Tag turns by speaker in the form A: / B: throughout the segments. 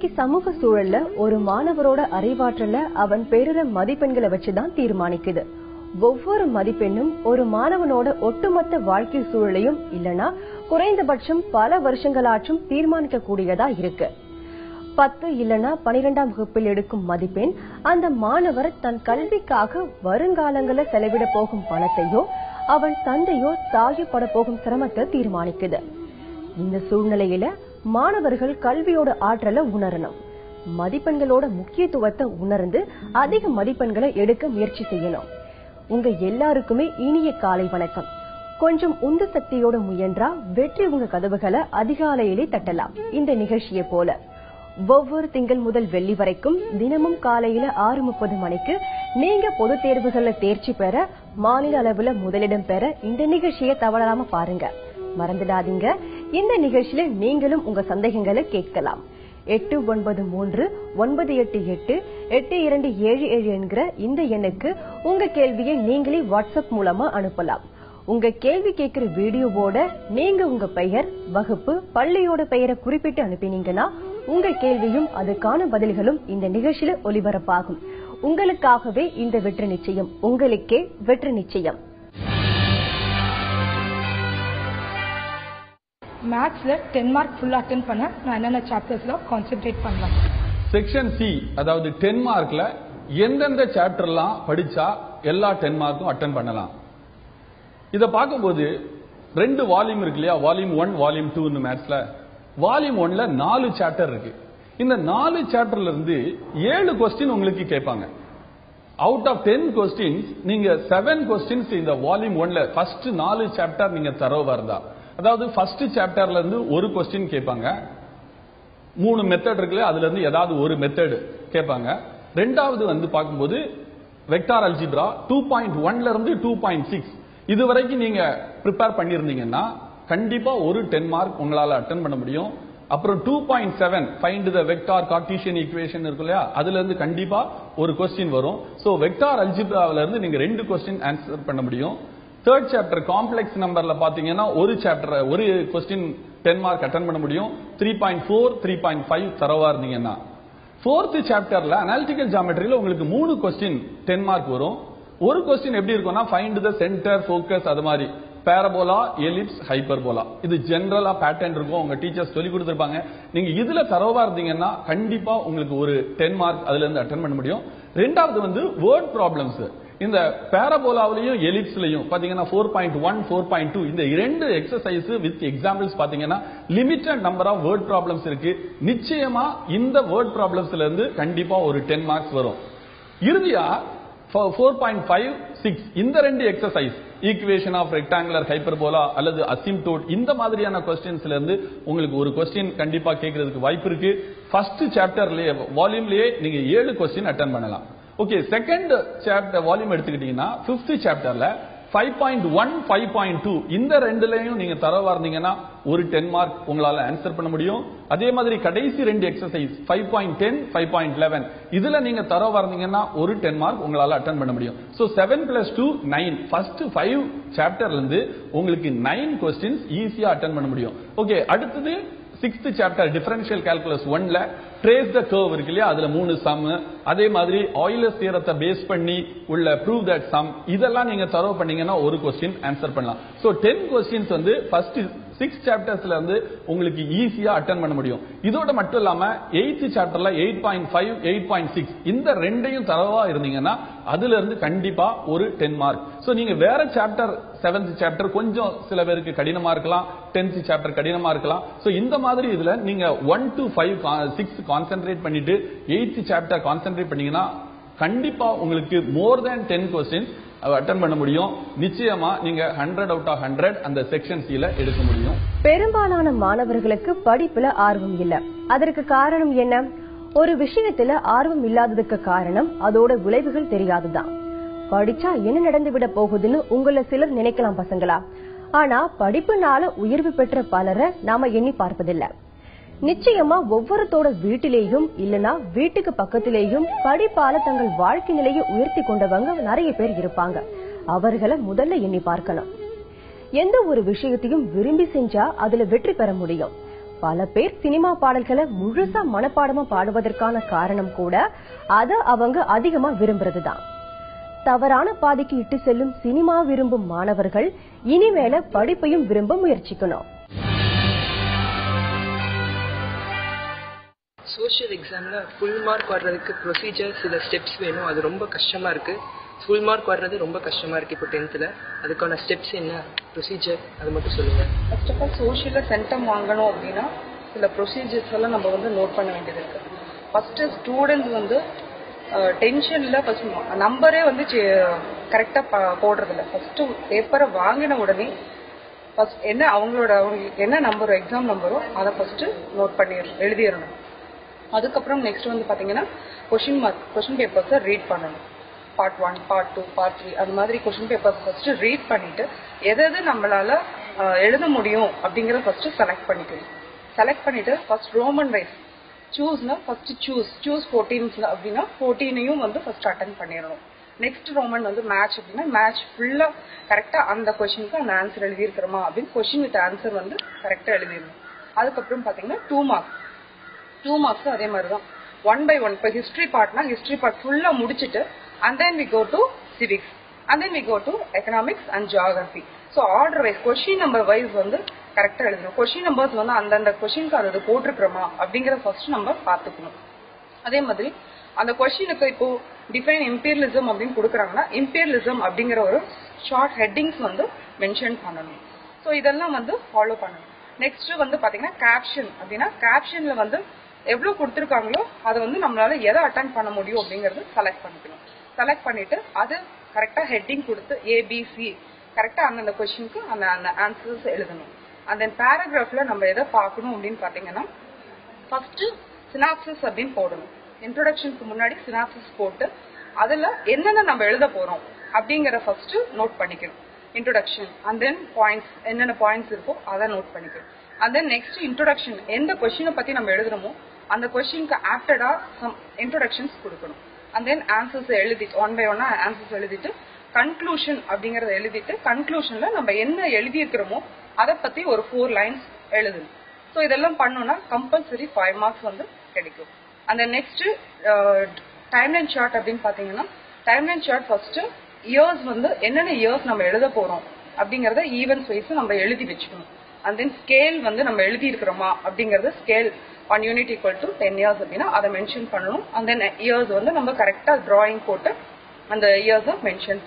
A: இன்னைக்கு சமூக சூழல்ல ஒரு மாணவரோட அறிவாற்றல அவன் பெறுற மதிப்பெண்களை வச்சுதான் தீர்மானிக்குது. ஒவ்வொரு மதிப்பெண்ணும் ஒரு மாணவனோட ஒட்டுமொத்த வாழ்க்கை சூழலையும் இல்லனா குறைந்தபட்சம் பல வருஷங்களாச்சும் தீர்மானிக்க கூடியதா இருக்கு. 10 இல்லனா 12ஆம் வகுப்பில் எடுக்கும் மதிப்பெண் அந்த மாணவர் தன் கல்விக்காக வருங்காலங்கள செலவிட போகும் பணத்தையோ அவன் தந்தையோ தாயோ பட போகும் சிரமத்தை தீர்மானிக்குது. இந்த சூழ்நிலையில மாணவர்கள் கல்வியோட ஆற்றலை உணரணும். மதிப்பெண்களோட முக்கியத்துவத்தை உணர்ந்து அதிக மதிப்பெண்களை எடுக்க முயற்சி செய்யணும். உங்க எல்லாருக்குமே இனிய காலை வணக்கம். கொஞ்சம் உந்து சக்தியோட முயன்றா வெற்றி உங்க கதவுகளை அதிகாலையிலே தட்டலாம். இந்த நிகழ்ச்சியை போல ஒவ்வொரு திங்கள் முதல் வெள்ளி வரைக்கும் தினமும் காலையில 6:30 மணிக்கு நீங்க பொது தேர்வுகள்ல தேர்ச்சி பெற, மாநில அளவுல முதலிடம் பெற இந்த நிகழ்ச்சியை தவறாம பாருங்க. மறந்துடாதீங்க, இந்த நிகழ்ச்சியில நீங்களும் உங்க சந்தேகங்களை கேட்கலாம். 8938888277 என்கிற இந்த எண்ணுக்கு உங்க கேள்வியை நீங்களே வாட்ஸ்அப் மூலமா அனுப்பலாம். உங்க கேள்வி கேட்கிற வீடியோவோட நீங்க உங்க பெயர், வகுப்பு, பள்ளியோட பெயரை குறிப்பிட்டு அனுப்பினீங்கன்னா உங்க கேள்வியும் அதுக்கான பதில்களும் இந்த நிகழ்ச்சியில ஒளிபரப்பாகும். உங்களுக்காகவே இந்த வெற்றி நிச்சயம், உங்களுக்கே வெற்றி நிச்சயம்.
B: மேத்ஸ்ல 10 மார்க் ஃபுல் அட்டெண்ட் பண்ண நான் என்னென்ன சாப்டர்ஸ்ல கான்சென்ட்ரேட் பண்ணலாம்?
C: செக்ஷன் சி, அதாவது 10 மார்க்ல எந்தெந்த சாப்டர்லாம் படிச்சா எல்லா 10 மார்க்கும் அட்டெண்ட் பண்ணலாம். இத பார்க்கும்போது 2 வால்யூம் இருக்கு இல்லையா, வால்யூம் 1 வால்யூம் 2 மேத்ஸ்ல. வால்யூம் 1ல 4 சாப்டர் இருக்கு. இந்த 4 சாப்டர்ல இருந்து 7 கொஸ்டின் உங்களுக்கு கேட்பாங்க. அவுட் ஆஃப் 10 கொஸ்டின்ஸ் நீங்க 7 கொஸ்டின்ஸ் இந்த வால்யூம் 1ல ஃபர்ஸ்ட் 4 சாப்டர் நீங்க தரோவா இருந்தா, அதாவது ஃபர்ஸ்ட் சாப்டர்ல இருந்து ஒரு கொஸ்டின் கேட்பாங்க. 3 மெத்தட் இருக்குல்ல, அதுல இருந்து ஏதாவது ஒரு மெத்தட் கேட்பாங்க. ரெண்டாவது வந்து பார்க்கும்போது வெக்டார் அல்ஜிப்ரா 2.1ல இருந்து 2.6 இது வரைக்கும் நீங்க ப்ரிப்பேர் பண்ணிருந்தீங்கன்னா கண்டிப்பா ஒரு 10 மார்க் உங்களால அட்டெண்ட் பண்ண முடியும். அப்புறம் 2.7 ஃபைண்ட் தி வெக்டார் கார்ட்டீசியன் ஈக்குவேஷன் இருக்கு இல்லையா, அதுல இருந்து கண்டிப்பா ஒரு கொஸ்டின் வரும். சோ வெக்டார் அல்ஜிப்ராவில இருந்து நீங்க 2 கொஸ்டின் ஆன்சர் பண்ண முடியும். தேர்ட் சாப்டர் காம்ப்ளெக்ஸ் நம்பர்ல பாத்தீங்கன்னா ஒரு சாப்டர் ஒரு கொஸ்டின் 10 மார்க் அட்டெண்ட் பண்ண முடியும். 3.4 3.5 தரவா இருந்தீங்கன்னா. ஃபோர்த் சாப்டர்ல அனாலிட்டிக்கல் ஜியோமெட்ரியில உங்களுக்கு 3 கொஸ்டின் 10 மார்க் வரும். ஒரு கொஸ்டின் எப்படி இருக்கும்னா ஃபைண்ட் தி சென்டர், ஃபோக்கஸ், அது மாதிரி பேரபோலா, எலிப்ஸ், ஹைப்பர்போலா. இது ஜெனரலா பேட்டர்ன் இருக்கும், உங்க டீச்சர்ஸ் சொல்லி கொடுத்திருப்பாங்க. நீங்க இதுல தரவா இருந்தீங்கன்னா கண்டிப்பா உங்களுக்கு ஒரு 10 மார்க் அதுல இருந்து அட்டெண்ட் பண்ண முடியும். ரெண்டாவது வந்து வேர்ட் ப்ராப்ளம்ஸ். இந்த பேரபோலாவிலையும் எலிப்ஸ்லயும் பாத்தீங்கன்னா 4.1 4.2 இந்த 2 எக்ஸசைஸ் வித் எக்ஸாம்பிள்ஸ் பாத்தீங்கன்னா limited number of word problems இருக்கு. நிச்சயமா இந்த வேர்ட் ப்ராப்ளம்ஸ்ல இருந்து கண்டிப்பா ஒரு 10 மார்க்ஸ் வரும். இறுதியா 4.5 6 இந்த 2 exercise equation of rectangular hyperbola அல்லது அசிம்டோட் இந்த மாதிரியான கொஸ்டின்ஸ்ல இருந்து உங்களுக்கு ஒரு கொஸ்டின் கண்டிப்பா கேட்கறதுக்கு வாய்ப்பு இருக்கு. ஃபர்ஸ்ட் சாப்டர்லயே வால்யூம்லயே நீங்க 7 கொஸ்டின் அட்டெண்ட் பண்ணலாம். ஓகே, செகண்ட் சாப்டர் வால்யூம் எடுத்துக்கிட்டீங்கன்னா 5th சாப்டர்ல 5.1 5.2 இந்த ரெண்டுலயும் நீங்க தரவா இருந்தீங்கன்னா ஒரு 10 மார்க் உங்களால ஆன்சர் பண்ண முடியும். அதே மாதிரி கடைசி 2 எக்ஸசைஸ் 5.10 5.11 இதுல நீங்க தரவா இருந்தீங்கன்னா ஒரு 10 மார்க் உங்களால அட்டெண்ட் பண்ண முடியும். சோ 7 + 2 9 ஃபர்ஸ்ட் 5 சாப்டர்ல இருந்து உங்களுக்கு 9 கொஸ்டின்ஸ் ஈஸியா அட்டெண்ட் பண்ண முடியும். ஓகே, அடுத்தது 6th சாப்டர் டிஃபரன்ஷியல் கால்குலஸ் 1ல ட்ரேஸ் த கர்வ் இருக்கு இல்லையா, அதுல 3 சம். அதே மாதிரி ஆயிலர்ஸ் தியரத்தை பேஸ் பண்ணி உள்ள ப்ரூவ் தட் சம் இதெல்லாம் நீங்க தரவு பண்ணீங்கன்னா ஒரு கொஸ்டின் ஆன்சர் பண்ணலாம். சோ 10 கொஸ்டின்ஸ் வந்து ஃபர்ஸ்ட் 6 சாப்டர்ஸ்ல இருந்து உங்களுக்கு ஈஸியா அட்டெண்ட் பண்ண முடியும். இதோட மட்டும் இல்லாம 8th சாப்டர்ல 8.5 8.6 இந்த ரெண்டையும் தரவா இருந்தீங்கன்னா அதுல இருந்து கண்டிப்பா ஒரு 10 மார்க். சோ நீங்க வேற சாப்டர் 7th சாப்டர் கொஞ்சம் சில பேருக்கு கடினமா இருக்கலாம், 10th சாப்டர் கடினமா இருக்கலாம். சோ இந்த மாதிரி இதுல நீங்க 1 to 5 6 கான்சென்ட்ரேட் பண்ணிட்டு 8th சாப்டர் கான்சென்ட்ரேட் பண்ணீங்கன்னா கண்டிப்பா உங்களுக்கு மோர் தென் 10 கொஸ்டின்ஸ் அட்டெண்ட் பண்ண முடியும். நிச்சயமா நீங்க 100 out of 100 அந்த செக்ஷன் சில எடுக்க முடியும்.
A: பெரும்பாலான மாணவர்களுக்கு படிப்புல ஆர்வம் இல்ல. அதற்கு காரணம் என்ன? ஒரு விஷயத்துல ஆர்வம் இல்லாததுக்கு காரணம் அதோட விளைவுகள் தெரியாதுதான். படிச்சா என்ன நடந்து விட போகுதுன்னு உங்களை சிலர் நினைக்கலாம் பசங்களா. ஆனா படிப்புனால உயர்வு பெற்ற பலரை நாம எண்ணி பார்ப்பதில்ல. நிச்சயமா ஒவ்வொருத்தோட வீட்டிலேயும் இல்லனா வீட்டுக்கு பக்கத்திலேயும் படிப்பால தங்கள் வாழ்க்கை நிலையை உயர்த்தி கொண்டவங்க நிறைய பேர் இருப்பாங்க. அவர்களை முதல்ல எண்ணி பார்க்கணும். எந்த ஒரு விஷயத்தையும் விரும்பி செஞ்சா அதுல வெற்றி பெற முடியும். பல பேர் சினிமா பாடல்களை முழுசா மனப்பாடமா பாடுவதற்கான காரணம் கூட அத அவங்க அதிகமா விரும்புறதுதான். தவறான பாதைக்கு இட்டு செல்லும் சினிமா விரும்பும் மாணவர்கள் இனிமேல படிப்பையும் விரும்ப முயற்சிக்கணும்.
D: சோஷியல் எக்ஸாம்ல ஃபுல் மார்க் வர்றதுக்கு ப்ரொசீஜர் சில ஸ்டெப்ஸ் வேணும். அது ரொம்ப கஷ்டமா இருக்கு. ஃபுல் மார்க் வர்றது ரொம்ப கஷ்டமா இருக்கு இப்போ 10th. அதுக்கான ஸ்டெப்ஸ் என்ன, ப்ரொசீஜர், அது மட்டும் சொல்லுங்க.
E: ஃபர்ஸ்ட் ஆஃப் ஆல் சோஷியல்ல சென்டம் வாங்கணும் அப்படின்னா சில ப்ரொசீஜர்ஸ் எல்லாம் நம்ம நோட் பண்ண வேண்டியது இருக்கு. ஃபர்ஸ்ட் ஸ்டூடெண்ட் டென்ஷன்ல ஃபர்ஸ்ட் நம்பரே கரெக்டா போடுறது இல்லை. ஃபர்ஸ்ட் பேப்பரை வாங்கின உடனே ஃபர்ஸ்ட் என்ன அவங்களுக்கு என்ன நம்பரோ எக்ஸாம் நம்பரோ அதை ஃபர்ஸ்ட் நோட் பண்ணி எழுதிடணும். அதுக்கப்புறம் நெக்ஸ்ட் பாத்தீங்கன்னா கொஸ்டின் பேப்பர்ஸை ரீட் பண்ணணும். பார்ட் 1, பார்ட் 2, பார்ட் 3 அது மாதிரி கொஸ்டின் பேப்பர்ஸ் ஃபர்ஸ்ட் ரீட் பண்ணிட்டு எது நம்மளால எழுத முடியும் அப்படிங்கறத ஃபர்ஸ்ட் செலக்ட் பண்ணிக்கணும். செலக்ட் பண்ணிட்டு ஃபர்ஸ்ட் ரோமன் வைஸ் சூஸ்னா ஃபர்ஸ்ட் சூஸ் 14 அப்படின்னா 14ஐயும் ஃபர்ஸ்ட் அட்டென்ட் பண்ணிடணும். நெக்ஸ்ட் ரோமன் மேட்ச் அப்படின்னா மேட்ச் ஃபுல்லா கரெக்டா அந்த கொஸ்டினுக்கு அந்த ஆன்சர் எழுதியிருக்கிறோமா அப்படின்னு கொஸ்டின் வித் ஆன்சர் கரெக்டா எழுதிடணும். அதுக்கப்புறம் பாத்தீங்கன்னா 2 மார்க்ஸ் அதே மாதிரிதான் 1 by 1. இப்போ ஹிஸ்டரி பார்ட்னா ஹிஸ்டரி பார்ட் ஃபுல்லா முடிச்சுட்டு and then we go to civics and then we go to economics and geography. So order wise question number wise கரெக்டா எழுதணும். கொஸ்டின் நம்பர்ஸ் அந்தந்த கொஸ்டினுக்கு அது போட்டிருக்கிறோமா அப்படிங்கறத ஃபர்ஸ்ட் நம்ம பாத்துக்கணும். அதே மாதிரி அந்த கொஸ்டினுக்கு இப்போ டிஃபைன் இம்பீரியலிசம் அப்படின்னு கொடுக்குறாங்கன்னா இம்பீரியலிசம் அப்படிங்கிற ஒரு ஷார்ட் ஹெட்டிங்ஸ் மென்ஷன் பண்ணணும். ஸோ இதெல்லாம் ஃபாலோ பண்ணணும். நெக்ஸ்ட் பாத்தீங்கன்னா கேப்ஷன் அப்படின்னா கேப்ஷன்ல எவ்வளவு கொடுத்துருக்காங்களோ அதை நம்மளால எதை அட்டென்ட் பண்ண முடியும் அப்படிங்கறது செலக்ட் பண்ணிக்கணும். செலக்ட் பண்ணிட்டு அது கரெக்டா ஹெட்டிங் கொடுத்து ABC கரெக்டா அந்த கொஸ்டினுக்கு அந்த ஆன்சர்ஸ் எழுதணும். அந்த பேராகிராஃப்ல நம்ம எதை பார்க்கணும் அப்படின்னு பாத்தீங்கன்னா ஃபர்ஸ்ட் சினாப்சிஸ் அப்படின்னு போடணும். இன்ட்ரோடக்ஷனுக்கு முன்னாடி சினாப்சிஸ் போட்டு அதுல என்னென்ன நம்ம எழுத போறோம் அப்படிங்கற ஃபர்ஸ்ட் நோட் பண்ணிக்கணும். இன்ட்ரோடக்ஷன் அண்ட் தென் பாயிண்ட்ஸ், என்னென்ன பாயிண்ட்ஸ் இருக்கோ அதை நோட் பண்ணிக்கணும். அண்ட் தென் நெக்ஸ்ட் இன்ட்ரோடக்ஷன், எந்த கொஸ்டினை பத்தி நம்ம எழுதுறோமோ அந்த கொஸ்டினுக்கு ஆப்டடா சம் இன்ட்ரோடக்ஷன்ஸ் கொடுக்கணும். அண்ட் தென் ஆன்சர்ஸ் எழுதிட்டு 1 by 1 ஆன்சர்ஸ் எழுதிட்டு கன்க்ளூஷன் அப்படிங்கறத எழுதிட்டு கன்க்ளூஷன்ல நம்ம என்ன எழுதி இருக்கிறோமோ அதை பத்தி ஒரு 4 lines எழுதணும். ஸோ இதெல்லாம் பண்ணோம்னா கம்பல்சரி 5 marks கிடைக்கும். அந்த நெக்ஸ்ட் டைம்லைன் சார்ட் அப்படின்னு பாத்தீங்கன்னா டைம்லைன் சார்ட் ஃபர்ஸ்ட் இயர்ஸ் என்னென்ன இயர்ஸ் நம்ம எழுத போறோம் அப்படிங்கறத ஈவென்ட்ஸ் வைஸ் நம்ம எழுதி வச்சுக்கணும். அண்ட் தென் ஸ்கேல் நம்ம எழுதி இருக்கிறோமா அப்படிங்கறது scale 1 unit equal to 10 years அப்படின்னா அதை மென்ஷன் பண்ணணும். அண்ட் தென் இயர்ஸ் நம்ம கரெக்டா டிராயிங் போட்டு அந்த இயர்ஸை மென்ஷன்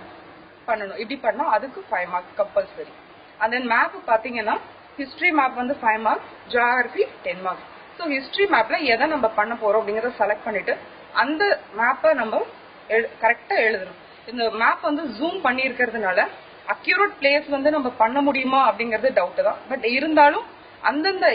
E: பண்ணணும். இப்படி பண்ணா அதுக்கு 5 marks compulsory. And then map பாத்தீங்கன்னா history map 5 marks, geography 10 marks. So history மேப்ல எதை நம்ம பண்ண போறோம் அப்படிங்கறத செலக்ட் பண்ணிட்டு அந்த மேப்பை நம்ம கரெக்டா எழுதணும். இந்த மேப் ஜூம் பண்ணி இருக்கிறதுனால அக்யூரேட் பிளேஸ் நம்ம பண்ண முடியுமா அப்படிங்கறது டவுட் தான். பட் இருந்தாலும் அந்தந்த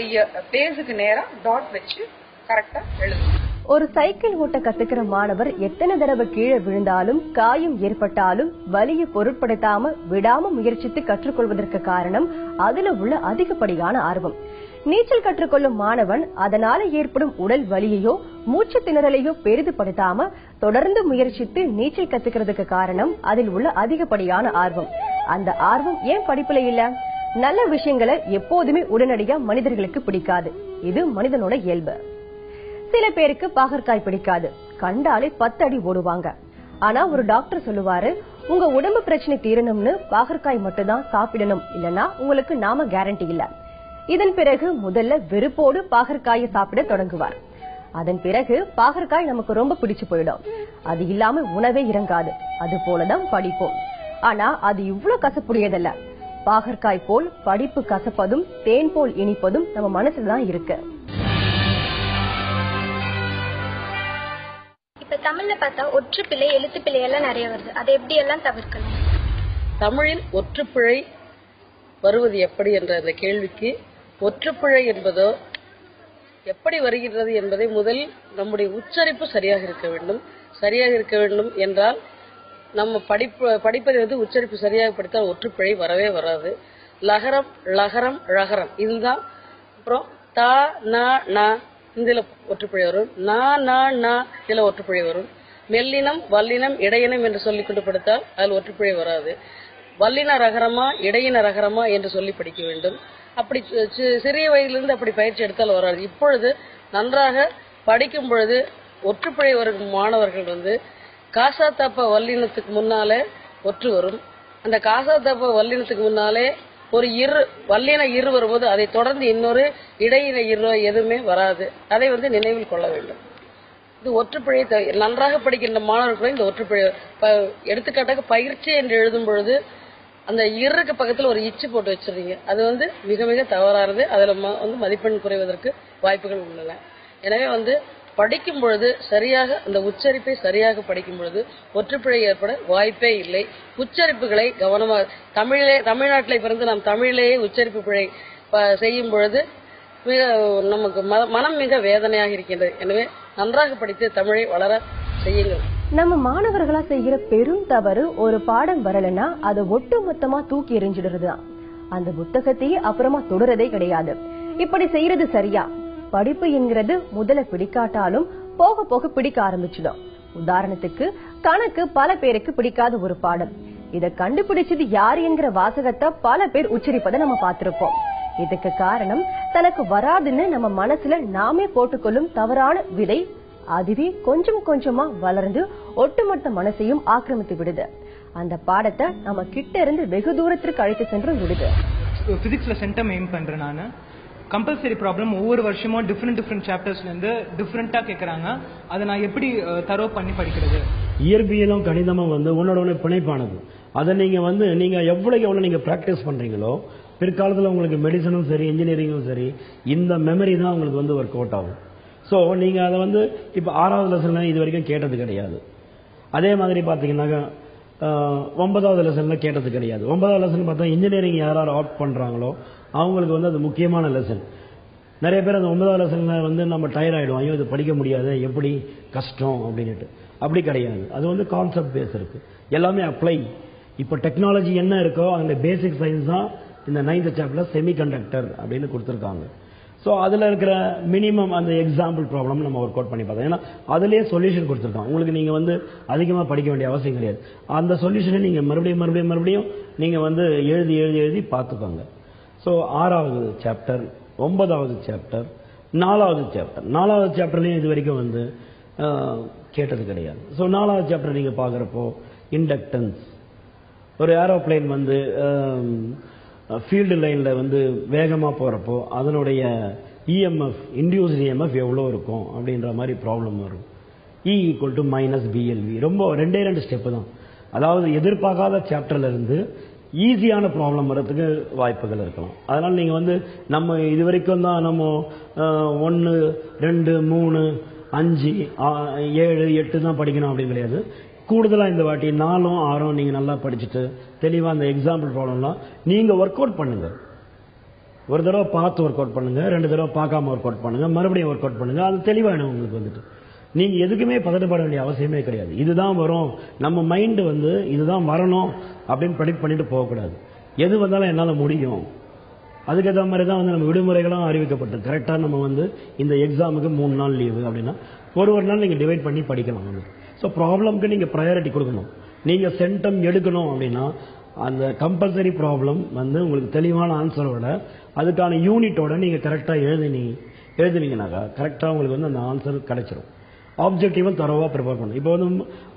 E: பிளேஸுக்கு நேரா டாட் வச்சு கரெக்டா எழுதணும்.
A: ஒரு சைக்கிள் ஓட்ட கத்துக்கிற மாணவர் எத்தனை தடவை கீழே விழுந்தாலும் காயம் ஏற்பட்டாலும் வலியை பொருட்படுத்தாம விடாம முயற்சித்து கற்றுக்கொள்வதற்கு காரணம் அதுல உள்ள அதிகப்படியான ஆர்வம். நீச்சல் கற்றுக்கொள்ளும் மாணவன் அதனால ஏற்படும் உடல் வலியையோ மூச்சு திணறலையோ பெரிதுபடுத்தாம தொடர்ந்து முயற்சித்து நீச்சல் கத்துக்கிறதுக்கு காரணம் அதில் உள்ள அதிகப்படியான ஆர்வம். அந்த ஆர்வம் ஏன் படிப்புல இல்ல? நல்ல விஷயங்களை எப்போதுமே உடனடியா மனிதர்களுக்கு பிடிக்காது. இது மனிதனோட இயல்பு. சில பேருக்கு பாகற்காய் பிடிக்காது, கண்டாலே 10 அடி ஓடுவாங்க. ஆனா ஒரு டாக்டர் சொல்லுவாரு, உங்க உடம்பு பிரச்சனை தீரணும்னு பாகற்காய் மட்டும் தான் சாப்பிடணும், இல்லனா உங்களுக்கு நாம கேரண்டி இல்ல. இதன் பிறகு முதல்ல வெறுப்போடு பாகற்காயை சாப்பிட தொடங்குவார். அதன் பிறகு பாகற்காய் நமக்கு ரொம்ப பிடிச்சு போயிடும். அது இல்லாம உணவே இறங்காது. அது போலதான் படிப்போம். ஆனா அது இவ்வளவு கசப்புடையதல்ல. பாகற்காய் போல் படிப்பு கசப்பதும் தேன் போல் இனிப்பதும் நம்ம மனசுலதான் இருக்கு.
F: இப்ப தமிழ்ல பார்த்தா ஒற்றுப்பிழை, எழுத்துப்பிழை எல்லாம் நிறைய வருது. அதை எப்படி எல்லாம் தவிர்க்கலாம்?
G: தமிழில் ஒற்றுப்பிழை வருவது எப்படி என்ற அந்த கேள்விக்கு ஒற்றுப்பிழை என்பதோ எப்படி வருகிறது என்பதை முதல் நம்முடைய உச்சரிப்பு சரியாக இருக்க வேண்டும். சரியாக இருக்க வேண்டும் என்றால் நம்ம படிப்பதை உச்சரிப்பு சரியாக படித்தால் ஒற்றுப்பிழை வரவே வராது. லகரம், லகரம், ழகரம் இதுதான். அப்புறம் தா நா இதுல ஒற்றுப்பிழை வரும். நா இதுல ஒற்றுப்பிழை வரும். மெல்லினம், வல்லினம், இடையினம் என்று சொல்லிக் கொண்டு படித்தால் அதில் ஒற்றுப்பிழை வராது. வல்லின ரகரமா இடையின ரகரமா என்று சொல்லி படிக்க வேண்டும். அப்படி சிறிய வயதிலிருந்து அப்படி பயிற்சி எடுத்தால் வராது. இப்பொழுது நன்றாக படிக்கும் பொழுது ஒற்றுப்பிழை வரும் மாணவர்கள் வந்து காசா தாப்பா வல்லினத்துக்கு முன்னாலே ஒற்று வரும். அந்த காசா தாப்பா வல்லினத்துக்கு முன்னாலே ஒரு வல்லின இரு வரும்போது அதை தொடர்ந்து இன்னொரு இடையின இரு எதுவுமே வராது. அதை வந்து நினைவில் கொள்ள வேண்டும். இது ஒற்றுப்பிழை நன்றாக படிக்கின்ற மாணவர்கள் இந்த ஒற்றுப்பிழை எடுத்துக்காட்டாக பயிற்சி என்று எழுதும் பொழுது அந்த இருக்கு பக்கத்தில் ஒரு இச்சு போட்டு வச்சிருக்கீங்க. அது வந்து மிக மிக தவறானது. அதில் வந்து மதிப்பெண் குறைவதற்கு வாய்ப்புகள் உள்ளன. எனவே வந்து படிக்கும் பொழுது சரியாக அந்த உச்சரிப்பை சரியாக படிக்கும் பொழுது ஒற்றுப்பிழை ஏற்பட வாய்ப்பே இல்லை. உச்சரிப்புகளை கவனமாக தமிழ்நாட்டில் பிறந்து நாம் தமிழிலேயே உச்சரிப்பு பிழை செய்யும் பொழுது மிக நமக்கு மனம் மிக வேதனையாக இருக்கின்றது. எனவே நன்றாக படித்து தமிழை வளர செய்யுங்கள்.
A: நம்ம மாணவர்களா செய்கிற பெரும் தவறு ஒரு பாடம் வரலன்னா அதை ஒட்டு மொத்தமா தூக்கி எறிஞ்சிடுறதுதான். அந்த புத்தகத்தையே அப்புறமா தொடரதே கிடையாது. இப்படி செய்யறது சரியா? படிப்பு என்கிறது முதல்ல பிடிக்காட்டாலும் போக போக பிடிக்க ஆரம்பிச்சிடும். உதாரணத்துக்கு கணக்கு பல பேருக்கு பிடிக்காத ஒரு பாடம். இத கண்டுபிடிச்சது யார் என்கிற வாசகத்தை பல பேர் உச்சரிப்பதை நம்ம பார்த்திருப்போம். இதுக்கு காரணம் தனக்கு வராதுன்னு நம்ம மனசுல நாமே போட்டுக்கொள்ளும் தவறான விதை. அதுவே கொஞ்சம் கொஞ்சமா வளர்ந்து ஒட்டுமொத்த மனசையும் ஆக்கிரமித்து விடுது. அந்த பாடத்தை நம்ம கிட்ட இருந்து வெகு தூரத்திற்கு அழைத்து சென்று விடுது.
H: பிசிக்ஸ்ல சென்டம் எய்ம் பண்றேன் நானு. கம்பல்சரி ப்ராப்ளம் ஒவ்வொரு வருஷமும் டிஃப்ரெண்ட் சாப்டர்ஸ்ல இருந்து டிஃப்ரெண்டா கேக்குறாங்க. அதை நான் எப்படி தரோ பண்ணி படிக்கிறது?
I: இயற்பியலும் கணிதமும் வந்து உன்னோட பிணைப்பானது. அதை நீங்க எவ்வளவு நீங்க பிராக்டிஸ் பண்றீங்களோ பிற்காலத்தில் உங்களுக்கு மெடிசனும் சரி இன்ஜினியரிங்கும் சரி இந்த மெமரி தான் உங்களுக்கு வந்து ஒர்க் அவுட் ஆகும். ஸோ நீங்கள் அதை இப்போ 6வது லெசனில் இது வரைக்கும் கேட்டது கிடையாது. அதே மாதிரி பார்த்தீங்கன்னாக்கா 9வது லெசனில் கேட்டது கிடையாது. 9வது லெசன் பார்த்தா இன்ஜினியரிங் யார் ஆப்ட் பண்ணுறாங்களோ அவங்களுக்கு அது முக்கியமான லெசன். நிறைய பேர் அந்த 9வது லெசனில் நம்ம டயர் ஆகிடும். ஐயோ இது படிக்க முடியாது, எப்படி கஷ்டம் அப்படின்ட்டு. அப்படி கிடையாது. அது கான்செப்ட் பேஸ் இருக்குது, எல்லாமே அப்ளை. இப்போ டெக்னாலஜி என்ன இருக்கோ அந்த பேசிக் சயின்ஸ் தான் இந்த 9th சாப்டர்ல செமிகண்டக்டர் அப்படின்னு கொடுத்துருக்காங்க. ஸோ அதில் இருக்கிற மினிமம் அந்த எக்ஸாம்பிள் ப்ராப்ளம் நம்ம ஒர்க் அவுட் பண்ணி பார்த்தோம். ஏன்னா அதிலேயே சொல்யூஷன் கொடுத்துருக்கோம். உங்களுக்கு நீங்கள் அதிகமாக படிக்க வேண்டிய அவசியம் கிடையாது. அந்த சொல்யூஷனை நீங்கள் மறுபடியும் நீங்கள் எழுதி பார்த்துக்கோங்க. ஸோ 6வது சாப்டர், 9வது சாப்டர், 4வது சாப்டர். 4வது சாப்டர்லையும் இது வரைக்கும் கேட்டது கிடையாது. ஸோ 4வது சாப்டர் நீங்கள் பார்க்குறப்போ இண்டக்டன்ஸ், ஒரு ஏரோப்ளைன் ஃபீல்டு லைனில் வேகமாக போகிறப்போ அதனுடைய இஎம்எஃப் இன்டியூஸ்டு இஎம்எஃப் எவ்வளோ இருக்கும் அப்படின்ற மாதிரி ப்ராப்ளம் வரும். E = BLV. ரொம்ப 2 ஸ்டெப்பு தான். அதாவது எதிர்பார்க்காத சாப்டர்லேருந்து ஈஸியான ப்ராப்ளம் வரதுக்கு வாய்ப்புகள் இருக்கலாம். அதனால் நீங்கள் நம்ம இது வரைக்கும் தான் நம்ம 1, 2, 3, 5, 7, 8 தான் படிக்கணும் அப்படின்னு கிடையாது. கூடுதலாக இந்த வாட்டி 4, 6 நீங்கள் நல்லா படிச்சுட்டு தெளிவாக அந்த எக்ஸாம்பிள் ப்ராப்ளம்லாம் நீங்கள் ஒர்க் அவுட் பண்ணுங்கள். ஒரு தடவை பார்த்து ஒர்க் அவுட் பண்ணுங்கள், 2 தடவை பார்க்காம ஒர்க் அவுட் பண்ணுங்கள், மறுபடியும் ஒர்க் அவுட் பண்ணுங்கள். அது தெளிவாகிடும் உங்களுக்கு. நீங்கள் எதுக்குமே பதட்டப்பட வேண்டிய அவசியமே கிடையாது. இதுதான் வரும், நம்ம மைண்டு இதுதான் வரணும் அப்படின்னு ப்ரெடிக்ட் பண்ணிட்டு போகக்கூடாது. எது வந்தாலும் என்னால் முடியும். அதுக்கேற்ற மாதிரி தான் நம்ம விடுமுறைகளும் அறிவிக்கப்பட்டு கரெக்டாக நம்ம இந்த எக்ஸாமுக்கு 3 நாள் லீவு அப்படின்னா ஒரு நாள் நீங்கள் டிவைட் பண்ணி படிக்கலாம். ஸோ ப்ராப்ளம்க்கு நீங்கள் ப்ரையாரிட்டி கொடுக்கணும். நீங்கள் சென்டம் எடுக்கணும் அப்படின்னா அந்த கம்பல்சரி ப்ராப்ளம் உங்களுக்கு தெளிவான ஆன்சரோட அதுக்கான யூனிட்டோட நீங்கள் கரெக்டாக எழுதினீங்கன்னாக்கா கரெக்டாக உங்களுக்கு அந்த ஆன்சர் கிடைச்சிரும். ஆப்ஜெக்டிவும் தரவாக ப்ரிப்பேர் பண்ணணும். இப்போ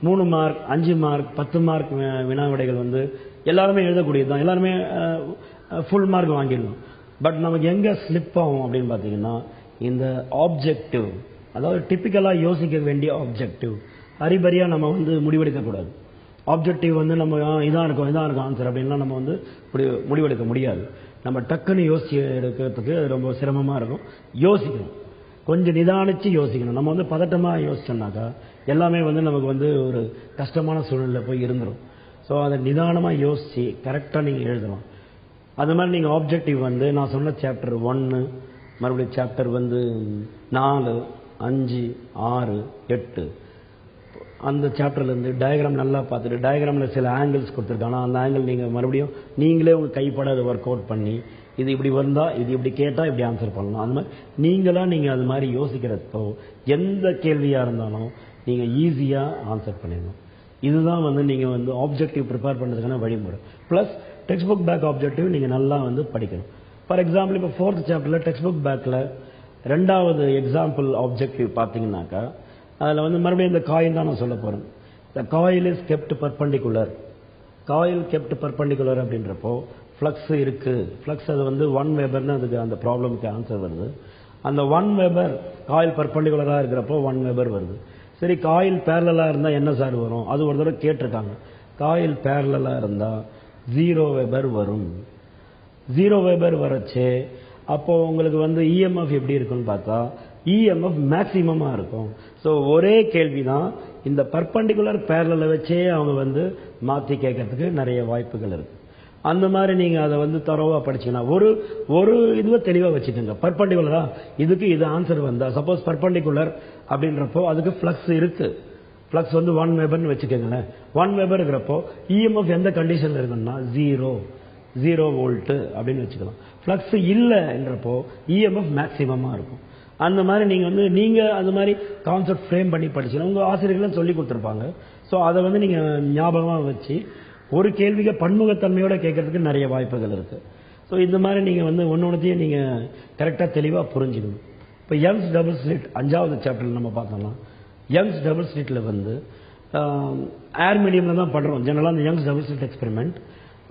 I: 3 மார்க், 5 மார்க், 10 மார்க் வினா விடைகள் எல்லாருமே எழுதக்கூடியது தான். எல்லாருமே ஃபுல் மார்க் வாங்கிடணும். பட் நமக்கு எங்கே ஸ்லிப் ஆகும் அப்படின்னு பார்த்தீங்கன்னா இந்த ஆப்ஜெக்டிவ், அதாவது டிப்பிக்கலாக யோசிக்க வேண்டிய ஆப்ஜெக்டிவ் ஹரிபரியாக நம்ம முடிவெடுக்கக்கூடாது. ஆப்ஜெக்டிவ் நம்ம இதான் இருக்கும் ஆன்சர் அப்படின்லாம் நம்ம முடிவெடுக்க முடியாது. நம்ம டக்குன்னு யோசிச்சு எடுக்கிறதுக்கு ரொம்ப சிரமமாக இருக்கும். யோசிக்கணும், கொஞ்சம் நிதானிச்சு யோசிக்கணும். நம்ம பதட்டமாக யோசிச்சோம்னாக்கா எல்லாமே நமக்கு ஒரு கஷ்டமான சூழ்நிலை போய் இருந்துடும். ஸோ அதை நிதானமாக யோசித்து கரெக்டாக நீங்கள் எழுதலாம். அது மாதிரி நீங்கள் ஆப்ஜெக்டிவ் நான் சொன்ன சாப்டர் 1, மறுபடியும் சாப்டர் 4, 5, 6, 8 அந்த சாப்டர்லேருந்து டயக்ராம் நல்லா பார்த்துட்டு டயக்ராமில் சில ஆங்கிள்ஸ் கொடுத்துருக்காங்க. அந்த ஆங்கிள் நீங்கள் மறுபடியும் நீங்களே உங்கள் கைப்பட அதை ஒர்க் அவுட் பண்ணி இது இப்படி வந்தால் இது இப்படி கேட்டால் இப்படி ஆன்சர் பண்ணலாம். அது மாதிரி நீங்கள் அது மாதிரி யோசிக்கிறப்போ எந்த கேள்வியாக இருந்தாலும் நீங்கள் ஈஸியாக ஆன்சர் பண்ணிடணும். இதுதான் வந்து நீங்கள் வந்து ஆப்ஜெக்டிவ் ப்ரிப்பேர் பண்ணுறதுக்கான வழிமுறை. Plus textbook back objective நீங்கள் நல்லா வந்து படிக்கணும். ஃபார் எக்ஸாம்பிள் இப்போ 4th சாப்டரில் டெக்ஸ்ட் புக் பேக்கில் 2வது எக்ஸாம்பிள் ஆப்ஜெக்டிவ் பார்த்தீங்கன்னாக்கா அதில் வந்து மறுபடியும் இந்த காயின் தான் நான் சொல்ல போகிறேன். த coil is kept perpendicular. Coil kept perpendicular அப்படின்றப்போ ஃப்ளக்ஸ் இருக்குது. ஃப்ளக்ஸ் அது வந்து 1 வெபர்னு அதுக்கு அந்த ப்ராப்ளமுக்கு ஆன்சர் வருது. அந்த 1 வெபர் காயில் பர்பண்டிகுலராக இருக்கிறப்போ 1 வெபர் வருது. சரி, காயில் பேரலாக இருந்தால் என்ன சார் வரும்? அது ஒரு தடவை கேட்டிருக்காங்க. காயில் பேரலாக இருந்தால் 0 வெபர் வரும். 0 வெபர் வரச்சு அப்போ உங்களுக்கு வந்து இஎம்எஃப் எப்படி இருக்குன்னு பார்த்தா இஎம்எஃப் மேக்சிமமாக இருக்கும். ஸோ ஒரே கேள்வி தான், இந்த பர்பண்டிகுலர் பேரலை வச்சே அவங்க வந்து மாற்றி கேட்கறதுக்கு நிறைய வாய்ப்புகள் இருக்கு. அந்த மாதிரி நீங்கள் அதை வந்து தரோவாக படிச்சீங்கன்னா ஒரு இதுவை தெளிவாக வச்சுக்கோங்க. பர்பண்டிகுலரா இதுக்கு இது ஆன்சர் வந்தா சப்போஸ் பர்பண்டிகுலர் அப்படின்றப்போ அதுக்கு ஃப்ளக்ஸ் இருக்கு. ஃப்ளக்ஸ் வந்து 1 வெபர்னு வச்சுக்கோங்களேன். 1 வெபர் இருக்கிறப்போ இஎம்எஃப் எந்த கண்டிஷனில் இருக்குன்னா 0 வோல்ட் அப்படின்னு வச்சுக்கலாம். ஃப்ளக்ஸ் இல்லைன்றப்போ இஎம்எஃப் மேக்சிமமாக இருக்கும். அந்த மாதிரி நீங்கள் அந்த மாதிரி கான்செப்ட் ஃப்ரேம் பண்ணி படிச்சுன்னா உங்கள் ஆசிரியர்களும் சொல்லி கொடுத்துருப்பாங்க. ஸோ அதை வந்து நீங்கள் ஞாபகமாக வச்சு ஒரு கேள்விக்கு பன்முகத்தன்மையோட கேட்கறதுக்கு நிறைய வாய்ப்புகள் இருக்குது. ஸோ இந்த மாதிரி நீங்கள் வந்து ஒன்னொன்றையும் நீங்கள் கரெக்டாக தெளிவாக புரிஞ்சுக்கணும். இப்போ யங்ஸ் டபுள் ஸ்லிட் 5வது சாப்டரில் நம்ம பார்த்தோம்னா யங்ஸ் டபுள் ஸ்லிட்டில் வந்து ஏர் மீடியமில் தான் பண்ணுறோம். ஜெனரலாக அந்த யங்ஸ் டபுள் ஸ்லிட் எக்ஸ்பெரிமெண்ட்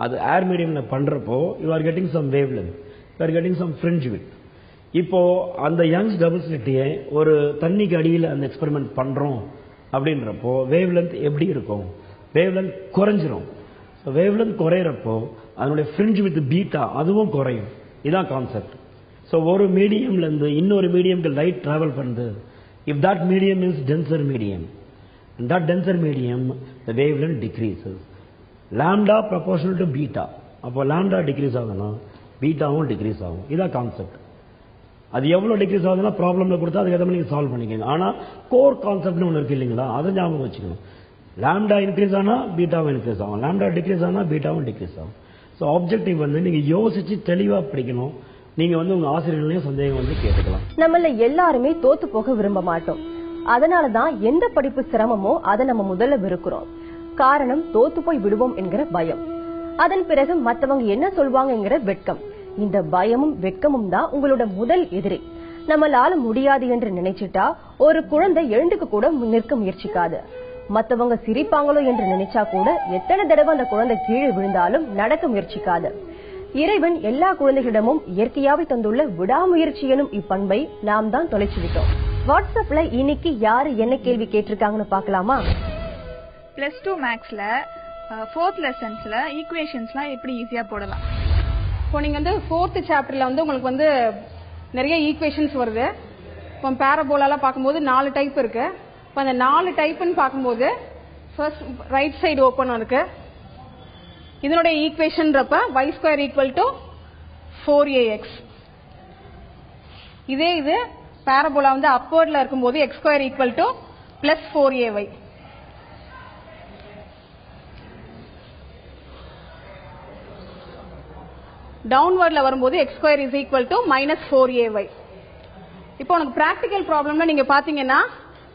I: அது ஏர் மீடியமில் பண்ணுறப்போ you are getting some wavelength, you are getting some fringe width. இப்போது அந்த யங்ஸ் டபுள் ஸ்லிட்டையே ஒரு தண்ணிக்கு அடியில் அந்த எக்ஸ்பெரிமெண்ட் பண்ணுறோம் அப்படின்றப்போ வேவ் லென்த் எப்படி இருக்கும்? வேவ் லென்த் குறைஞ்சிரும். ஸோ வேவ் லென்த் குறையிறப்போ அதனுடைய ஃப்ரிஞ்ச் வித் பீட்டா அதுவும் குறையும். இதான் கான்செப்ட். ஸோ ஒரு மீடியம்லேருந்து இன்னொரு மீடியம்க்கு லைட் ட்ராவல் பண்ணுது. If that medium is tensor medium, in that denser medium the wavelength decreases. Lambda proportional to beta. அப்போ lambda decrease ஆகுதுன்னா பீட்டாவும் டிக்ரீஸ் ஆகும். இதான் கான்செப்ட். அது எவ்வளோ டிக்ரீஸ் ஆகுதுன்னா ப்ராப்ளமில் கொடுத்தா அதுக்கு எதாவது நீங்கள் சால்வ் பண்ணிக்கோங்க. ஆனால் கோர் கான்செப்ட்னு ஒன்று இருக்குது இல்லைங்களா, அதை ஞாபகம் வச்சுக்கணும். லாம்டா இன்க்ரீஸ் ஆனால் பீட்டாவும் இன்க்ரீஸ் ஆகும், லாம்டா டிக்ரீஸ் ஆனால் பீட்டாவும் டிக்ரீஸ் ஆகும். ஸோ ஆப்ஜெக்டிவ் வந்து நீங்கள் யோசிச்சு தெளிவாக படிக்கணும். நீங்க வந்து உங்க ஆசிரியர்களையும் சந்தேகம் வந்து கேட்டுக்கலாம்.
A: நம்மள எல்லாருமே தோத்து போக விரும்ப மாட்டோம். அதனாலதான் எந்த படிப்பு சிரமமோ அதை நம்ம முதல்ல வெறுக்கிறோம். காரணம் தோத்து போய் விடுவோம் என்கிற பயம். அதன் பிறகு மத்தவங்க என்ன சொல்வாங்கங்கிற வெட்கம். இந்த பயமும் வெட்கமும் தான் உங்களோட முதல் எதிரி. நம்மளால முடியாது என்று நினைச்சிட்டா ஒரு குழந்தை எழுந்துக்க கூட நிற்க முயற்சிக்காது. மத்தவங்க சிரிப்பாங்களோ என்று நினைச்சா கூட எத்தனை தடவை அந்த குழந்தை கீழே விழுந்தாலும் நடக்க முயற்சிக்காது. இறைவன் எல்லா குழந்தைகளிடமும் இயற்கையாவை தந்துள்ள விடாமுயற்சி எனும் இப்பண்பை நாம் தான் தொலைச்சு விட்டோம். வாட்ஸ்அப்ல இன்னைக்கு யாரு என்ன கேள்வி கேட்டிருக்காங்கன்னு பாக்கலாமா?
J: +2 மேக்ஸ்ல 4th லெசன்ஸ்ல ஈக்குவேஷன்ஸ்லாம் எப்படி ஈஸியா போடலாம்?
B: இப்போ நீங்க வந்து 4th சாப்டர்ல வந்து உங்களுக்கு வந்து நிறைய ஈக்குவேஷன்ஸ் வருது. இப்போ பேரபோலாலாம் பார்க்கும்போது 4 டைப் இருக்கு. இப்போ அந்த 4 டைப்னு பார்க்கும்போது ஃபர்ஸ்ட் ரைட் சைடு ஓப்பன் இருக்கு. இதனுடைய ஈக்குவேஷன்றப்ப y² = 4ax. இதே இது பேரபோலா வந்து அப்வர்ட்ல இருக்கும்போது x² = +4ay. டவுன்வர்ட்ல வரும்போது x² = -4ay. இப்போ உங்களுக்கு பிராக்டிகல் ப்ராப்ளம்ல நீங்க பாத்தீங்கன்னா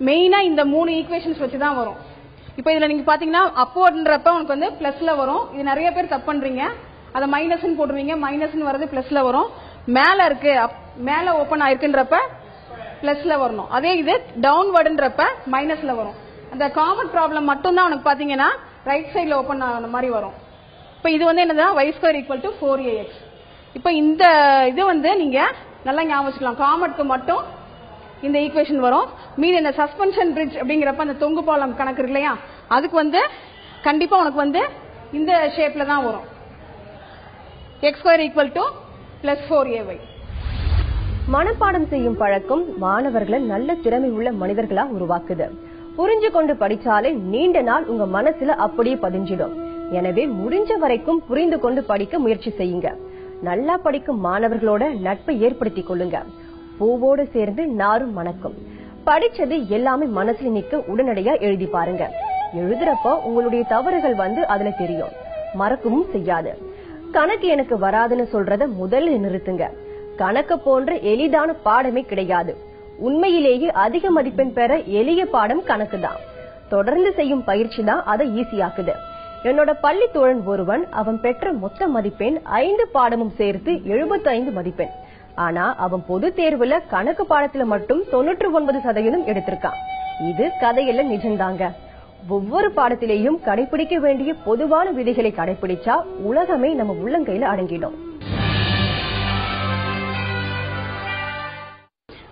B: மெயினா இந்த 3 ஈக்குவேஷன்ஸ் வச்சு தான் வரும். இப்போ இதுல நீங்க பாத்தீங்கன்னா அப்வர்ட்ன்றப்ப உங்களுக்கு வந்து பிளஸ்ல வரும். இது நிறைய பேர் தப்பு பண்றீங்க. அத மைனஸ்னு போடுவீங்க. மைனஸ்னு வரது பிளஸ்ல வரும். மேல இருக்கு மேல ஓபன் ஆயிருக்குன்றப்ப பிளஸ்ல வரணும். அதே இது டவுன்வர்ட்ன்றப்ப மைனஸ்ல வரும். அந்த காமன் ப்ராப்ளம் மட்டும் தான் உங்களுக்கு பாத்தீங்கன்னா ரைட் சைடுல ஓபன் ஆன மாதிரி வரும். இப்போ இது வந்து என்னன்னா y² = 4ax. இப்போ இந்த இது வந்து நீங்க நல்லா ஞாபகம் வச்சுக்கலாம். காமனுக்கு மட்டும் இந்த ஈக்குவேஷன் வரும். மீதி இந்த சஸ்பென்ஷன் பிரிட்ஜ் அப்படிங்கிறப்ப அந்த தொங்கு பாலம் கணக்கு இருக்கு இல்லையா, அதுக்கு வந்து கண்டிப்பா உனக்கு வந்து இந்த ஷேப்ல தான் வரும். x² = +4ay.
A: மனப்பாடம் செய்யும் பழக்கம் மாணவர்களை நல்ல திறமை உள்ள மனிதர்களா உருவாக்குது. புரிஞ்சு கொண்டு படிச்சாலே நீண்ட நாள் உங்க மனசுல அப்படியே பதிஞ்சிடும். எனவே முடிஞ்ச வரைக்கும் புரிந்து கொண்டு படிக்க முயற்சி செய்யுங்க. நல்லா படிக்கும் மாணவர்களோட நட்பை ஏற்படுத்திக் கொள்ளுங்க. பூவோடு சேர்ந்து நாரும் மணக்கும். படிச்சது எல்லாமே மனசுல நிக்க உடனடியா எழுதி பாருங்க. எழுதுறப்போ உங்களுடைய தவறுகள் வந்து அதுல தெரியும். மறக்கவும் செய்யாது. கணக்கு எனக்கு வராதுன்னு சொல்றத முதல்ல நிறுத்துங்க. கணக்கு போன்ற எளிதான பாடமே கிடையாது. உண்மையிலேயே அதிக மதிப்பெண் பெற எளிய பாடம் கணக்கு தான். தொடர்ந்து செய்யும் பயிற்சி தான் அதை ஈஸியாக்குது. என்னோட பள்ளி தோழன் ஒருவன் அவன் பெற்ற மொத்த மதிப்பெண் 5 பாடமும் சேர்த்து 75 மதிப்பெண். ஆனா அவன் பொது தேர்வுல கணக்கு பாடத்துல மட்டும் 99% எடுத்திருக்கான். இது கதையில நிஜம்தாங்க. ஒவ்வொரு பாடத்திலேயும் கடைபிடிக்க வேண்டிய பொதுவான விதிகளை கடைபிடிச்சா உலகமே நம்ம உள்ளங்கையில அடங்கிடும்.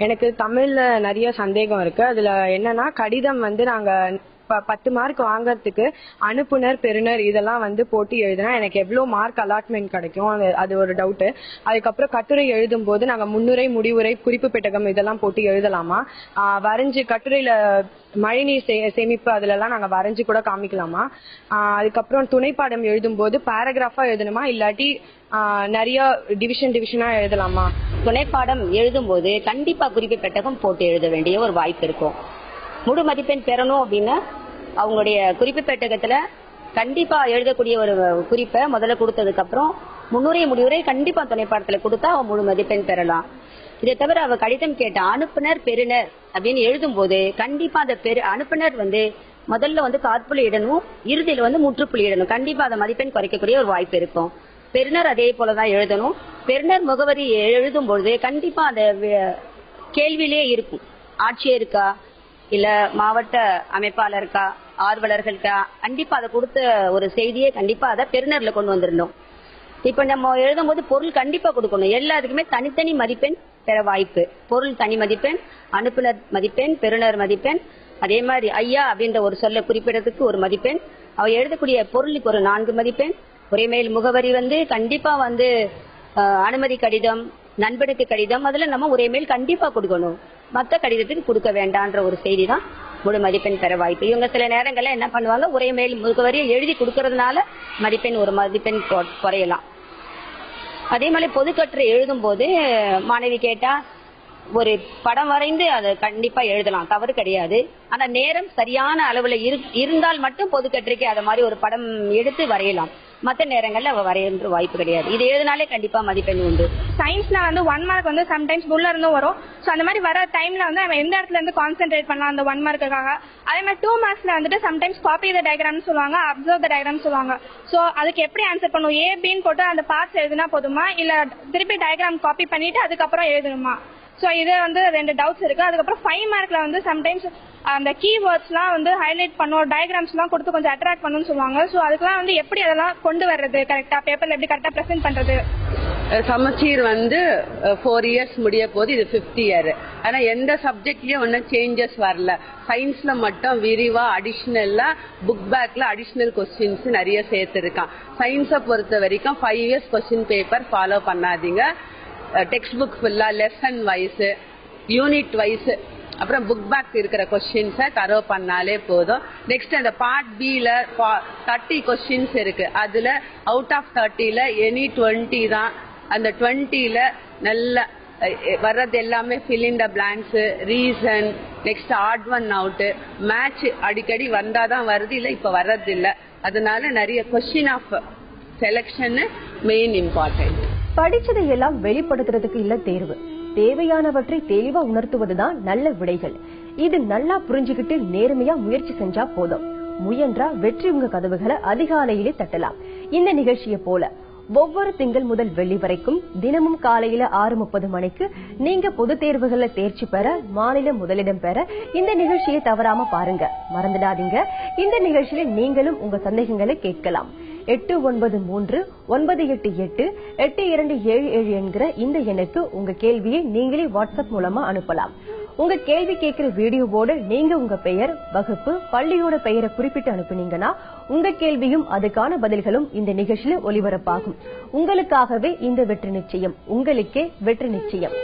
K: எனக்கு தமிழ்ல நிறைய சந்தேகம் இருக்கு. அதுல என்னன்னா கடிதம் நாங்க 10 மார்க் வாங்கறதுக்கு அனுப்புனர் பெறுநர் இதெல்லாம் போட்டு எழுதினா எனக்கு எவ்வளவு மார்க் அலாட்மெண்ட் கிடைக்கும், அது ஒரு டவுட். அதுக்கப்புறம் கட்டுரை எழுதும் போது நாங்க முன்னுரை முடிவுரை குறிப்பு பெட்டகம் இதெல்லாம் போட்டு எழுதலாமா? வரைஞ்சு கட்டுரையில மழைநீர் சேமிப்பு அதுல எல்லாம் நாங்க வரைஞ்சு கூட காமிக்கலாமா? அதுக்கப்புறம் துணைப்பாடம் எழுதும் போது பேராகிராஃபா எழுதணுமா இல்லாட்டி நிறைய டிவிஷனா எழுதலாமா?
L: துணைப்பாடம் எழுதும் போது கண்டிப்பா குறிப்பு பெட்டகம் போட்டு எழுத வேண்டிய ஒரு வாய்ப்பு இருக்கும். முழு மதிப்பெண் பெறணும் அப்படின்னா அவங்களுடைய குறிப்பு பெட்டகத்துல கண்டிப்பா எழுதக்கூடிய ஒரு குறிப்பை முதல்ல கொடுத்ததுக்கு அப்புறம் முன்னுரை முடிவுரை கண்டிப்பா துணைப்பாடத்துல கொடுத்தா அவன் முழு மதிப்பெண் பெறலாம். இதை தவிர அவ கடிதம் கேட்ட அனுப்புனர் பெறுநர் அப்படின்னு எழுதும் போது கண்டிப்பா அந்த அனுப்புனர் முதல்ல காற்புள்ளி இடணும், இறுதியில முற்றுப்புள்ளி இடணும். கண்டிப்பா அந்த மதிப்பெண் குறைக்கக்கூடிய ஒரு வாய்ப்பு இருக்கும். பெறுநர் அதே போலதான் எழுதணும். பெறுநர் முகவரி எழுதும் பொழுது கண்டிப்பா அந்த கேள்வியிலே இருக்கும், ஆட்சியருக்கா இல்ல மாவட்ட அமைப்பாளருக்கா ஆர்வலர்களுக்கா, கண்டிப்பா அதை கொடுத்த ஒரு செய்தியை கண்டிப்பா அதை பெறுநர்ல கொண்டு வந்துடணும். இப்ப நம்ம எழுதும் போது பொருள் கண்டிப்பா கொடுக்கணும். எல்லாத்துக்குமே தனித்தனி மதிப்பெண் பெற வாய்ப்பு. பொருள் தனி மதிப்பெண், அனுப்புனர் மதிப்பெண், பெறுநர் மதிப்பெண், அதே மாதிரி ஐயா அப்படின்ற ஒரு சொல்ல குறிப்பிடறதுக்கு ஒரு மதிப்பெண், அவ எழுதக்கூடிய பொருளுக்கு ஒரு 4 மதிப்பெண். உரைமேல் முகவரி கண்டிப்பா அனுமதி கடிதம், நண்பனுக்கு கடிதம், அதுல நம்ம உரைமேல் கண்டிப்பா கொடுக்கணும். மற்ற கடிதத்துக்கு கொடுக்க வேண்டான்ற ஒரு செய்தி தான் முழு மதிப்பெண் பெற வாய்ப்பு. இவங்க சில நேரங்கள்ல என்ன பண்ணுவாங்க, உரைமேல் முகவரியை எழுதி கொடுக்கறதுனால ஒரு மதிப்பெண் குறையலாம். அதே மாதிரி பொதுக்கட்டுரை எழுதும் போது மாணவி கேட்டா ஒரு படம் வரைந்து அதை கண்டிப்பா எழுதலாம், தவறு கிடையாது. ஆனா நேரம் சரியான அளவுல இருந்தால் மட்டும் பொதுக்கட்டுரைக்கு அதை மாதிரி ஒரு படம் எடுத்து வரையலாம். மற்ற நேரங்கள்ல அவ வரையன்ற வாய்ப்பு கிடையாது. இது எழுதினாலே கண்டிப்பா மதிப்பெண் உண்டு.
F: சயின்ஸ்ல 1 மார்க் சம்டைம்ஸ் உள்ள இருந்தும் வரும். சோ அந்த மாதிரி வர டைம்ல நம்ம எந்த இடத்துல இருந்து கான்சென்ட்ரேட் பண்ணலாம் அந்த 1 மார்க்குக்காக. அதே மாதிரி 2 மார்க்ஸ்ல சம்டைம்ஸ் காப்பி த டயக்ராம்னு சொல்லுவாங்க, அப்சர்வ் த டயக்ராம் சொல்லுவாங்க. சோ அதுக்கு எப்படி ஆன்சர் பண்ணுவோம்? ஏ பின்னு போட்டு அந்த பார்ட்ஸ் எழுதினா போதுமா, இல்ல திருப்பி டயக்ராம் காப்பி பண்ணிட்டு அதுக்கப்புறம் எழுதணுமா? சோ இது 2 டவுட்ஸ் இருக்கு. அதுக்கப்புறம் 5 மார்க்ல சம்டைம்ஸ் அந்த கீவேர்ட்ஸ்லாம் ஹைலைட் பண்ணும், டயக்ராம்ஸ்லாம் கொடுத்து கொஞ்சம் அட்ராக்ட் பண்ணுன்னு சொல்லுவாங்க. சோ அதுக்கெல்லாம் எப்படி அதெல்லாம் கொண்டு வர்றது, கரெக்டா பேப்பர்ல எப்படி கரெக்டா பிரசன்ட் பண்றது?
M: சமச்சீர் 4 இயர்ஸ் முடிய போது, இது 5th இயர். ஆனா எந்த சப்ஜெக்ட்லயும் ஒன்னும் சேஞ்சஸ் வரல. சயின்ஸ்ல மட்டும் விரிவா அடிஷனல்லா புக் பேக்ல அடிஷனல் கொஸ்டின்ஸ் நிறைய சேர்த்திருக்கான். சயின்ஸை பொறுத்த வரைக்கும் 5 இயர்ஸ் கொஸ்டின் பேப்பர் ஃபாலோ பண்ணாதீங்க. டெக்ஸ்ட் புக் ஃபுல்லா லெசன் வைஸ், யூனிட் வைஸ், அப்புறம் புக் பேக் இருக்கிற கொஸ்டின்ஸை கரோ பண்ணாலே போதும். நெக்ஸ்ட் அந்த பார்ட் பில 30 கொஸ்டின்ஸ் இருக்கு. அதுல அவுட் ஆஃப் 30ல எனி 20 தான். அந்த 20ல நல்ல வர்றது எல்லாமே fill in the blanks, reason, next odd one out, match அடிக்கடி வந்தாதான் வருது, இல்ல இப்ப வர்றது இல்ல. அதனால நிறைய question of selection main important.
A: படிச்சதை எல்லாம் வெளிப்படுத்துறதுக்கு இல்ல தேர்வு, தேவையானவற்றை தெளிவா உணர்த்துவதுதான் நல்ல விடைகள். இது நல்லா புரிஞ்சுக்கிட்டு நேர்மையா முயற்சி செஞ்சா போதும். முயன்றா வெற்றி உங்க கதவுகளை அதிகாலையிலே தட்டலாம். இந்த நிகழ்ச்சியை போல ஒவ்வொரு திங்கள் முதல் வெள்ளி வரைக்கும் தினமும் காலையில 6:30 மணிக்கு நீங்க பொது தேர்வுகள்ல தேர்ச்சி பெற, மாநில முதலிடம் பெற இந்த நிகழ்ச்சியை தவறாம பாருங்க. மறந்துடாதீங்க, இந்த நிகழ்ச்சியில நீங்களும் உங்க சந்தேகங்களை கேட்கலாம். 8938888277 என்கிற இந்த எண்ணுக்கு உங்க கேள்வியை நீங்களே வாட்ஸ்அப் மூலமா அனுப்பலாம். உங்க கேள்வி கேட்கிற வீடியோவோட நீங்க உங்க பெயர், வகுப்பு, பள்ளியோட பெயரை குறிப்பிட்டு அனுப்புனீங்கன்னா உங்க கேள்வியும் அதுக்கான பதில்களும் இந்த நிகழ்ச்சியில ஒளிபரப்பாகும். உங்களுக்காகவே இந்த வெற்றி நிச்சயம், உங்களுக்கே வெற்றி நிச்சயம்.